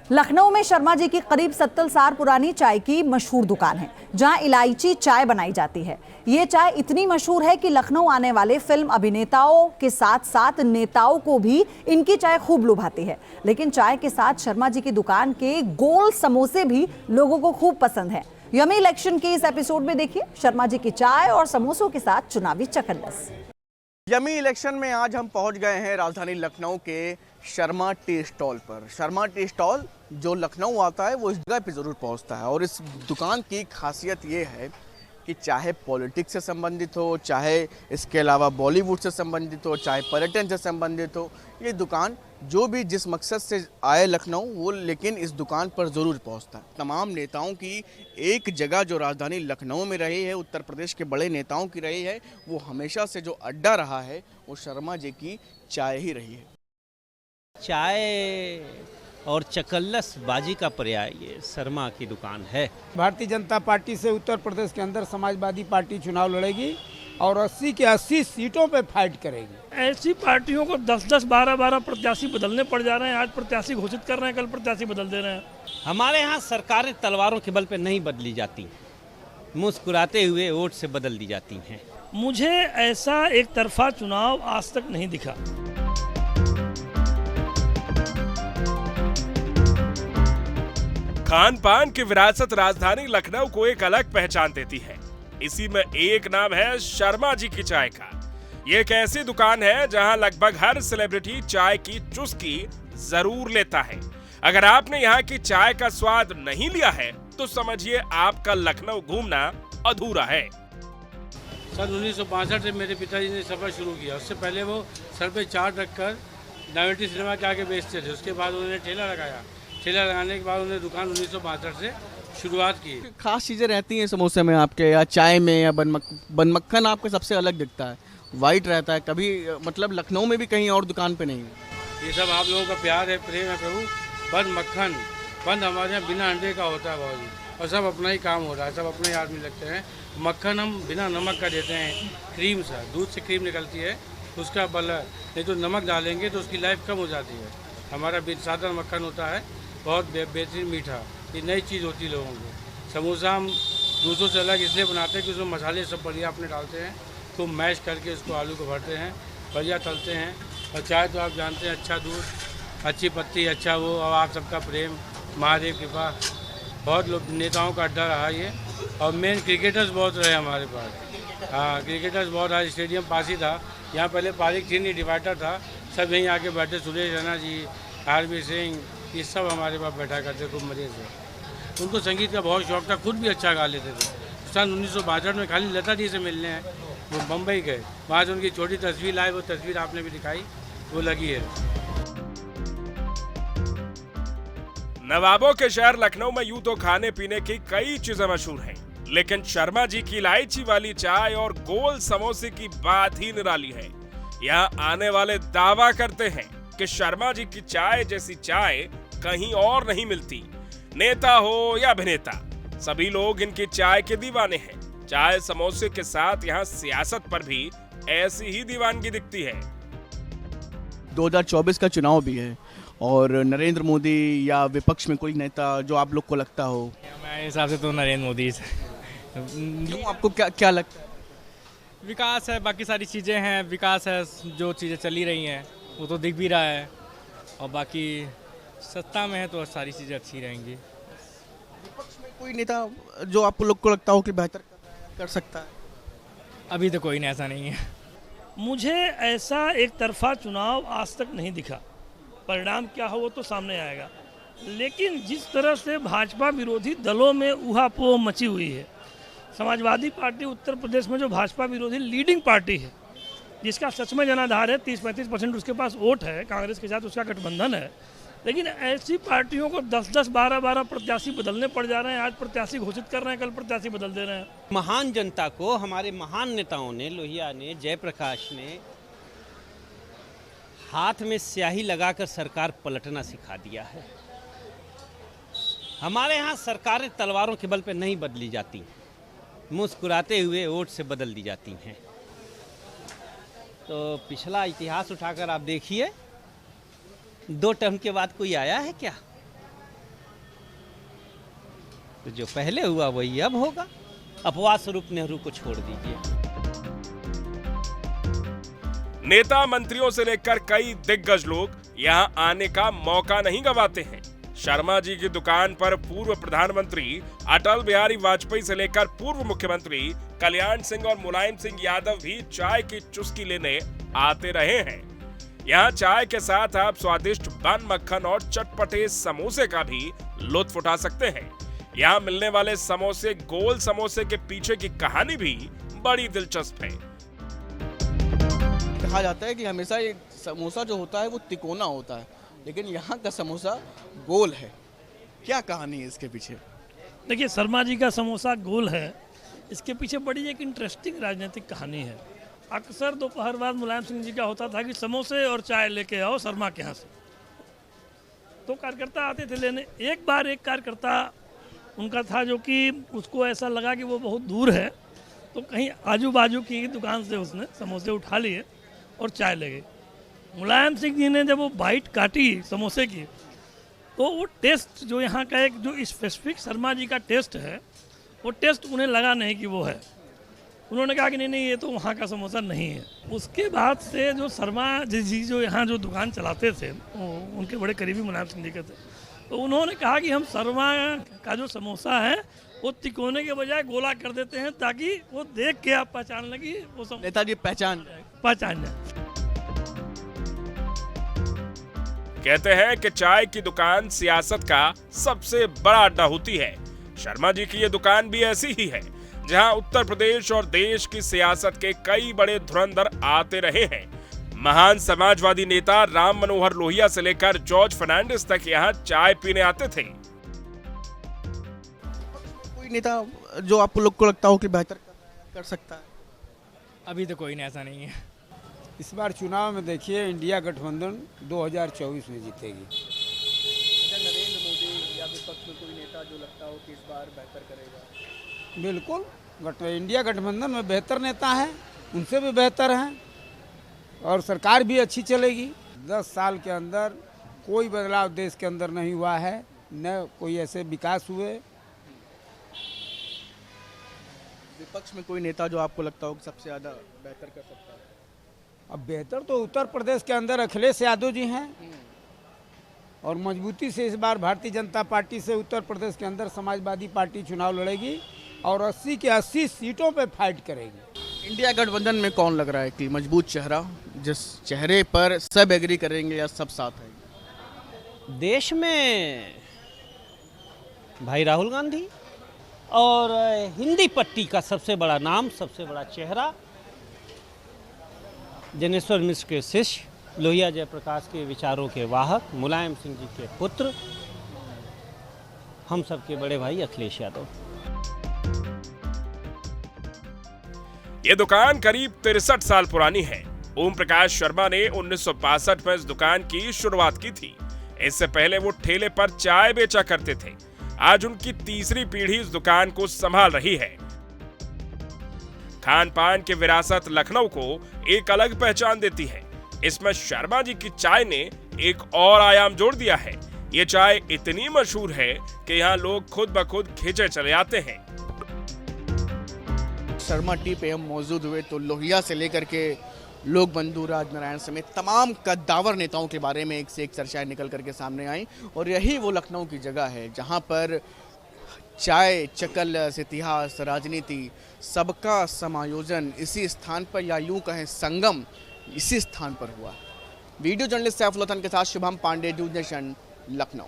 लखनऊ में शर्मा जी की करीब 70 साल पुरानी चाय की मशहूर दुकान है, जहां इलायची चाय बनाई जाती है। ये चाय इतनी मशहूर है कि लखनऊ आने वाले फिल्म अभिनेताओं के साथ साथ नेताओं को भी इनकी चाय खूब लुभाती है। लेकिन चाय के साथ शर्मा जी की दुकान के गोल समोसे भी लोगों को खूब पसंद है। यमी इलेक्शन के इस एपिसोड में देखिए शर्मा जी की चाय और समोसों के साथ चुनावी चकन्नस। यमी इलेक्शन में आज हम पहुंच गए हैं राजधानी लखनऊ के शर्मा टी स्टॉल पर। शर्मा टी स्टॉल जो लखनऊ आता है वो इस जगह पे ज़रूर पहुंचता है और इस दुकान की खासियत ये है कि चाहे पॉलिटिक्स से संबंधित हो, चाहे इसके अलावा बॉलीवुड से संबंधित हो, चाहे पर्यटन से संबंधित हो, ये दुकान जो भी जिस मकसद से आए लखनऊ वो लेकिन इस दुकान पर ज़रूर पहुंचता है। तमाम नेताओं की एक जगह जो राजधानी लखनऊ में रही है, उत्तर प्रदेश के बड़े नेताओं की रही है, वो हमेशा से जो अड्डा रहा है वो शर्मा जी की चाय ही रही है। चाय और चकल्लस बाजी का पर्याय ये शर्मा की दुकान है। भारतीय जनता पार्टी से उत्तर प्रदेश के अंदर समाजवादी पार्टी चुनाव लड़ेगी और 80 के 80 सीटों पे फाइट करेगी। ऐसी पार्टियों को 10-10, 12-12 प्रत्याशी बदलने पड़ जा रहे हैं। आज प्रत्याशी घोषित कर रहे हैं, कल प्रत्याशी बदल दे रहे हैं। हमारे यहाँ सरकारें तलवारों के बल पे नहीं बदली जाती, मुस्कुराते हुए वोट से बदल दी जाती हैं। मुझे ऐसा एक तरफा चुनाव आज तक नहीं दिखा। खान पान की विरासत राजधानी लखनऊ को एक अलग पहचान देती है। इसी में एक नाम है शर्मा जी की चाय का। ये एक ऐसी दुकान है जहां लगभग हर सेलिब्रिटी चाय की चुस्की जरूर लेता है। अगर आपने यहाँ की चाय का स्वाद नहीं लिया है तो समझिए आपका लखनऊ घूमना अधूरा है। सन 1962 से मेरे पिताजी ने सफर शुरू किया। उससे पहले वो सर पे चाट रखकर डायबिटीज सिनेमा के आगे बेचते थे। उसके बाद उन्होंने ठेला लगाया। ठेला लगाने के बाद उन्होंने दुकान 1962 से शुरुआत की। खास चीज़ें रहती हैं समोसे में आपके, या चाय में, या बन मक्खन आपके सबसे अलग दिखता है, वाइट रहता है, कभी मतलब लखनऊ में भी कहीं और दुकान पे नहीं है। ये सब आप लोगों का प्यार है, प्रेम है प्रभु। बन मक्खन बंद हमारे यहाँ बिना अंडे का होता है भाजी, और सब अपना ही काम हो रहा है, सब अपने ही आदमी लगते हैं। मक्खन हम बिना नमक का देते हैं, क्रीम से, दूध से क्रीम निकलती है उसका बल, नहीं तो नमक डालेंगे तो उसकी लाइफ कम हो जाती है। हमारा सादा मक्खन होता है, बहुत बेहतरीन मीठा। ये नई चीज़ होती है लोगों को। समोसा हम दूसरों से अलग इसलिए बनाते हैं कि उसमें मसाले सब बढ़िया अपने डालते हैं, तो मैश करके उसको आलू को भरते हैं, बढ़िया तलते हैं। और चाय तो आप जानते हैं, अच्छा दूध, अच्छी पत्ती, अच्छा वो, और आप सबका प्रेम, महादेव कृपा। बहुत लोग नेताओं का अड्डा रहा ये, और मेन क्रिकेटर्स बहुत रहे हमारे पास। हाँ, क्रिकेटर्स बहुत रहा। स्टेडियम पास ही था, यहाँ पहले पार्क थी नहीं, डिवाइडर था, सब यहीं आके बैठे। सुरेश रैना जी, आर.बी. सिंह, ये सब हमारे पास बैठा करते खूब मजे से। उनको संगीत का बहुत शौक था, खुद भी अच्छा गा लेते थे। सन 1962 में खाली लता जी से मिलने हैं, वो बम्बई गए, वहाँ से उनकी छोटी तस्वीर लाए, वो तस्वीर आपने भी दिखाई, वो लगी है। नवाबों के शहर लखनऊ में यूं तो खाने पीने की कई चीजें मशहूर हैं, लेकिन शर्मा जी की इलायची वाली चाय और गोल समोसे की बात ही निराली है। यहाँ आने वाले दावा करते हैं कि शर्मा जी की चाय जैसी चाय कहीं और नहीं मिलती। नेता हो या अभिनेता, सभी लोग इनकी चाय के दीवाने हैं। चाय समोसे के साथ यहाँ सियासत पर भी ऐसी ही दीवानगी दिखती है। 2024 का चुनाव भी है और नरेंद्र मोदी या विपक्ष में कोई नेता जो आप लोग को लगता हो? मेरे हिसाब से तो नरेंद्र मोदी से। क्यों, आपको क्या लगता है? विकास है, बाकी सारी चीज़ें हैं, विकास है, जो चीज़ें चली रही हैं वो तो दिख भी रहा है, और बाकी सत्ता में है तो सारी चीज़ें अच्छी रहेंगी। विपक्ष में कोई नेता जो आपको लोग को लगता हो कि बेहतर कर सकता है? अभी तो कोई ऐसा नहीं है। मुझे ऐसा एक तरफा चुनाव आज तक नहीं दिखा। परिणाम क्या हो वो तो सामने आएगा, लेकिन जिस तरह से भाजपा विरोधी दलों में ऊहापोह मची हुई है, समाजवादी पार्टी उत्तर प्रदेश में जो भाजपा विरोधी लीडिंग पार्टी है, जिसका सच में जनाधार है, 30-35% उसके पास वोट है, कांग्रेस के साथ उसका गठबंधन है, लेकिन ऐसी पार्टियों को 10-10, 12-12 प्रत्याशी बदलने पड़ जा रहे हैं। आज प्रत्याशी घोषित कर रहे हैं, कल प्रत्याशी बदल दे रहे हैं। महान जनता को हमारे महान नेताओं ने, लोहिया ने, जयप्रकाश ने हाथ में स्याही लगाकर सरकार पलटना सिखा दिया है। हमारे यहाँ सरकारें तलवारों के बल पे नहीं बदली जाती, मुस्कुराते हुए वोट से बदल दी जाती हैं। तो पिछला इतिहास उठाकर आप देखिए, 2 टर्म के बाद कोई आया है क्या? तो जो पहले हुआ वही अब होगा। अपवाद स्वरूप नेहरू को छोड़ दीजिए। नेता मंत्रियों से लेकर कई दिग्गज लोग यहाँ आने का मौका नहीं गंवाते हैं। शर्मा जी की दुकान पर पूर्व प्रधानमंत्री अटल बिहारी वाजपेयी से लेकर पूर्व मुख्यमंत्री कल्याण सिंह और मुलायम सिंह यादव भी चाय की चुस्की लेने आते रहे हैं। यहाँ चाय के साथ आप स्वादिष्ट बन, मक्खन और चटपटे समोसे का भी लुत्फ उठा सकते हैं। यहाँ मिलने वाले समोसे, गोल समोसे के पीछे की कहानी भी बड़ी दिलचस्प है। कहा जाता है कि हमेशा ये समोसा जो होता है वो तिकोना होता है, लेकिन यहाँ का समोसा गोल है। क्या कहानी है इसके पीछे? देखिए, शर्मा जी का समोसा गोल है, इसके पीछे बड़ी एक इंटरेस्टिंग राजनीतिक कहानी है। अक्सर दोपहर बाद मुलायम सिंह जी का होता था कि समोसे और चाय लेके आओ शर्मा के यहाँ से, तो कार्यकर्ता आते थे लेने। एक बार एक कार्यकर्ता उनका था जो कि उसको ऐसा लगा कि वो बहुत दूर है, तो कहीं आजू बाजू की दुकान से उसने समोसे उठा लिए और चाय ले गए। मुलायम सिंह जी ने जब वो बाइट काटी समोसे की, तो वो टेस्ट जो यहाँ का एक जो स्पेसिफिक शर्मा जी का टेस्ट है, वो टेस्ट उन्हें लगा नहीं कि वो है। उन्होंने कहा कि नहीं, ये तो वहाँ का समोसा नहीं है। उसके बाद से जो शर्मा जी जो यहाँ जो दुकान चलाते थे, उनके बड़े करीबी मुलायम सिंह जी के थे, तो उन्होंने कहा कि हम शर्मा का जो समोसा है वो तिकोने के बजाय गोला कर देते हैं, ताकि वो देख के आप पहचान लगी वो नेताजी पहचान जाए। कहते हैं कि चाय की दुकान सियासत का सबसे बड़ा अड्डा होती है। शर्मा जी की ये दुकान भी ऐसी ही है, जहां उत्तर प्रदेश और देश की सियासत के कई बड़े धुरंधर आते रहे हैं। महान समाजवादी नेता राम मनोहर लोहिया से लेकर जॉर्ज फर्नांडिस तक यहाँ चाय पीने आते थे। कोई नेता जो आप लोग को लगता हो कि बेहतर कर सकता है? अभी तो कोई ऐसा नहीं है। इस बार चुनाव में देखिए, इंडिया गठबंधन 2024 में जीतेगी। नरेंद्र मोदी या विपक्ष में कोई नेता जो लगता हो कि इस बार बेहतर करेगा? बिल्कुल, इंडिया गठबंधन में बेहतर नेता हैं, उनसे भी बेहतर हैं, और सरकार भी अच्छी चलेगी। 10 साल के अंदर कोई बदलाव देश के अंदर नहीं हुआ है, न कोई ऐसे विकास हुए। विपक्ष में कोई नेता जो आपको लगता हो कि सबसे ज़्यादा बेहतर कर सकता है? अब बेहतर तो उत्तर प्रदेश के अंदर अखिलेश यादव जी हैं, और मजबूती से इस बार भारतीय जनता पार्टी से उत्तर प्रदेश के अंदर समाजवादी पार्टी चुनाव लड़ेगी और 80 के 80 सीटों पे फाइट करेगी। इंडिया गठबंधन में कौन लग रहा है कि मजबूत चेहरा, जिस चेहरे पर सब एग्री करेंगे या सब साथ है? देश में भाई राहुल गांधी, और हिंदी पट्टी का सबसे बड़ा नाम, सबसे बड़ा चेहरा जनेश्वर मिश्र के शिष्य, लोहिया जयप्रकाश के विचारों के वाहक, मुलायम सिंह जी के पुत्र, हम सबके बड़े भाई अखिलेश यादव। ये दुकान करीब 63 साल पुरानी है। ओम प्रकाश शर्मा ने 1962 में इस दुकान की शुरुआत की थी। इससे पहले वो ठेले पर चाय बेचा करते थे। आज उनकी तीसरी पीढ़ी इस दुकान को संभाल रही है। खान पान की विरासत लखनऊ को एक अलग पहचान देती है। इसमें शर्मा जी की चाय ने एक और आयाम जोड़ दिया है। ये चाय इतनी मशहूर है कि यहाँ लोग खुद ब खुद खींचे चले आते हैं। शर्मा टी पे हम मौजूद हुए तो लोहिया से लेकर के लोक बंधु राजनारायण समेत तमाम कद्दावर नेताओं के बारे में एक से एक चर्चाएं निकल करके सामने आई, और यही वो लखनऊ की जगह है जहां पर चाय, चकल, इतिहास, राजनीति, सबका समायोजन इसी स्थान पर, या यूं कहें संगम इसी स्थान पर हुआ। वीडियो जर्नलिस्ट सैफुल हसन के साथ शुभम पांडे, न्यूज़ नेशन, लखनऊ।